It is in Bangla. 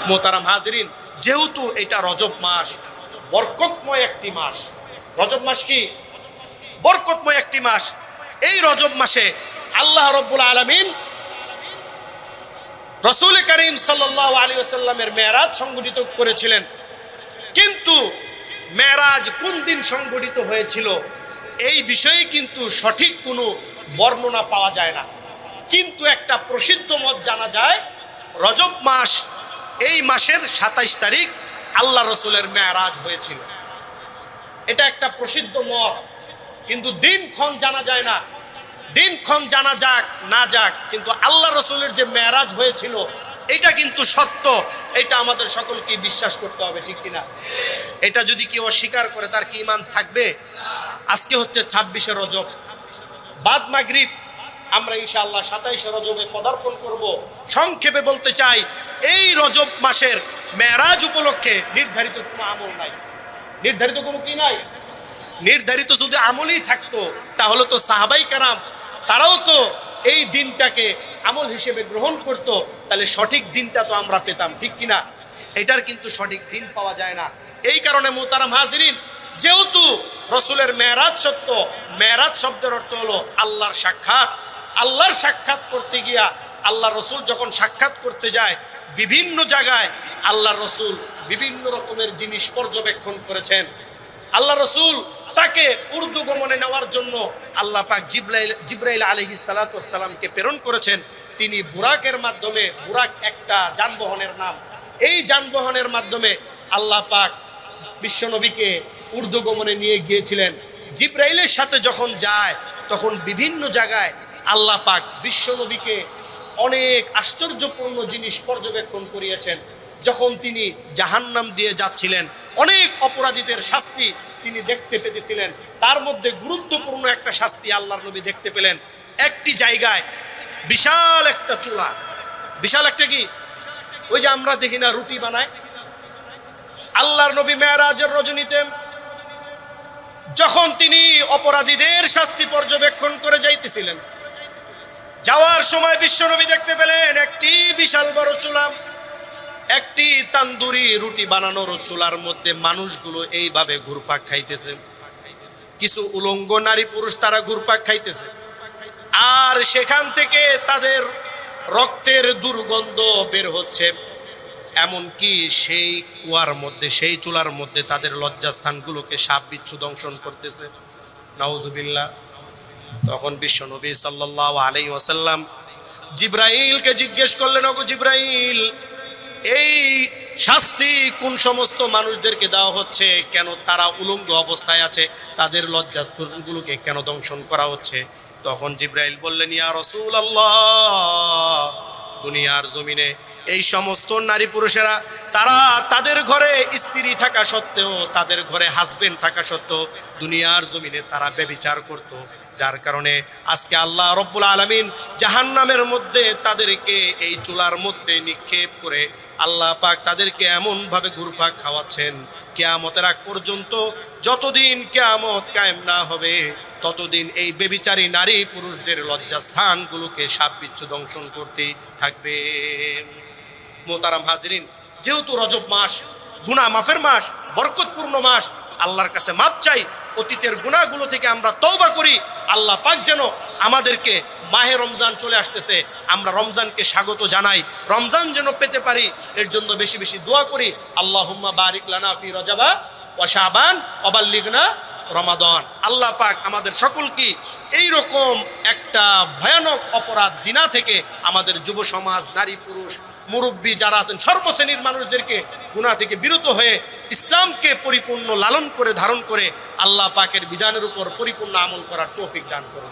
মোহতারাম হাজরিন, যেহেতু এটা রজব মাস, বরকতময় একটি মাস। রজব মাস কি? বরকতময় একটি মাস। এই রজব মাসে আল্লাহ রাব্বুল আলামিন রাসূল করিম সাল্লাল্লাহু আলাইহি ওয়াসাল্লামের মেরাজ সংগঠিত করেছিলেন। কিন্তু মেরাজ কোন দিন সংগঠিত হয়েছিল এই বিষয়ে কিন্তু সঠিক কোনো বর্ণনা পাওয়া যায় না। কিন্তু একটা প্রসিদ্ধ মত জানা যায়, রজব মাস, এই মাসের 27 তারিখ আল্লাহ রসুলের মেরাজ হয়েছিল। এটা একটা প্রসিদ্ধ মত, কিন্তু দিনক্ষণ জানা যায় না। দিনক্ষণ জানা যাক না যাক, কিন্তু আল্লাহ রসুলের যে মেরাজ হয়েছিল এটা কিন্তু সত্য। এটা আমাদের সকলকে বিশ্বাস করতে হবে, ঠিক কিনা? এটা যদি কেউ অস্বীকার করে তার কি ঈমান থাকবে? আজকে হচ্ছে 26শে রজব, বাদ মাগরিব আমরা ইনশাআল্লাহ 27শে রজবে পদার্পণ করব। সংক্ষেপে বলতে চাই, এই রজব মাসের মেরাজ উপলক্ষে নির্ধারিত কোনো আমল নাই। নির্ধারিত কোনো কি নাই? নির্ধারিত যদি আমলই থাকতো তাহলে তো সাহাবাই কারাম তারাও তো এই দিনটাকে আমল হিসেবে গ্রহণ করত, তাহলে সঠিক দিনটা তো আমরা পেতাম, ঠিক কিনা? এটার কিন্তু সঠিক দিন পাওয়া যায় না। এই কারণে মোহতারাম হাজিরিন, যেহেতু রসুলের মেরাজ সত্য, মেরাজ শব্দের অর্থ হলো আল্লাহর সাক্ষাৎ। আল্লাহর সাক্ষাৎ করতে গিয়া আল্লাহ রসুল যখন সাক্ষাৎ করতে যায় বিভিন্ন জায়গায়, আল্লাহ রসুল বিভিন্ন রকমের জিনিস পর্যবেক্ষণ করেছেন। আল্লাহ রসুল তাকে উর্দু গমনে নেওয়ার জন্য আল্লাহ পাক জিব্রাইল আলাইহিস সালাতু ওয়াস সালামকে প্রেরণ করেছেন। তিনি বুরাকের মাধ্যমে, বুরাক একটা যানবাহনের নাম, এই যানবাহনের মাধ্যমে আল্লাহ পাক বিশ্বনবীকে উর্দু গমনে নিয়ে গিয়েছিলেন। জিব্রাইলের সাথে যখন যায় তখন বিভিন্ন জায়গায় আল্লাহ পাক বিশ্বনবীকে অনেক আশ্চর্যপূর্ণ জিনিস পর্যবেক্ষণ করিয়েছেন। যখন তিনি জাহান্নাম দিয়ে যাচ্ছিলেন, অনেক অপরাধীদের শাস্তি তিনি দেখতে পেতেছিলেন। তার মধ্যে গুরুত্বপূর্ণ একটা শাস্তি আল্লাহর নবী দেখতে পেলেন। একটি জায়গায় বিশাল একটা চুলা, বিশাল একটা কি, ওই যে আমরা দেখি না রুটি বানায়, আল্লাহর নবী মেরাজের রজনীতে যখন তিনি অপরাধীদের শাস্তি পর্যবেক্ষণ করে যাইতেছিলেন, যাওয়ার সময় বিশ্বনবী দেখতে পেলেন একটি বিশাল বড় চুলা, একটি তান্দুরি রুটি বানানোর চুলার মধ্যে মানুষগুলো এইভাবে ঘুরপাক খাইতেছে। কিছু উলঙ্গ নারী পুরুষ তারা ঘুরপাক খাইতেছে, আর সেখান থেকে তাদের রক্তের দুর্গন্ধ বের হচ্ছে। এমনকি সেই কুয়ার মধ্যে, সেই চুলার মধ্যে তাদের লজ্জাস্থানগুলোকে সাপ বিচ্ছু দংশন করতেছে। নাউজুবিল্লাহ। তখন বিশ্বনবী সাল্লাল্লাহু আলাইহি ওয়াসাল্লাম জিব্রাইলকে জিজ্ঞেস করলেন, ওগো জিব্রাইল, এই শাস্তি কোন সমস্ত মানুষদেরকে দেওয়া হচ্ছে? কেন তারা উলঙ্গ অবস্থায় আছে? তাদের লজ্জাস্থানগুলোকে কেন দংশন করা হচ্ছে? তখন জিব্রাইল বললেন, ইয়া রাসূলুল্লাহ, দুনিয়ার জমিনে এই সমস্ত নারী পুরুষেরা তারা তাদের ঘরে স্ত্রী থাকা সত্ত্বেও, তাদের ঘরে হাজবেন্ড থাকা সত্ত্বেও দুনিয়ার জমিনে তারা ব্যভিচার করত। যার কারণে আজকে আল্লাহ রব্বুল আলামিন জাহান্নামের মধ্যে তাদেরকে এই চুলার মধ্যে নিক্ষেপ করে আল্লাহ পাক তাদেরকে এমনভাবে ঘুরপাক খাওয়াচ্ছেন, কিয়ামতের আগ পর্যন্ত যতদিন কিয়ামত কায়েম না হবে ততদিন এই ব্যভিচারী নারী পুরুষদের লজ্জাস্থানগুলোকে সাপ বিচ্ছু দংশন করতেই থাকবে। মোহতারাম হাজিরিন, যেহেতু রজব মাস গুনাহ মাফের মাস, বরকতপূর্ণ মাস, আল্লাহর কাছে মাপ চাই, অতীতের গুনাহগুলো থেকে আমরা তওবা করি। আল্লাহ পাক যেন আমাদেরকে, মাহে রমজান চলে আসতেছে, আমরা রমজানকে স্বাগত জানাই, রমজান যেন পেতে পারি এর জন্য বেশি বেশি দোয়া করি। আল্লাহুম্মা বারিক লানা ফি রজবা ওয়া শাবান ওয়া বাল্লিগনা রমাদান। আল্লাহ পাক আমাদের সকলকে এই রকম একটা ভয়ানক অপরাধ জিনা থেকে আমাদের যুব সমাজ, নারী পুরুষ, মুরব্বী যারা আছেন, সর্বশ্রেণীর মানুষদেরকে গুনাহ থেকে বিরত হয়ে ইসলামকে পরিপূর্ণ লালন করে ধারণ করে আল্লাহ পাকের বিধানের উপর পরিপূর্ণ আমল করার তৌফিক দান করুন।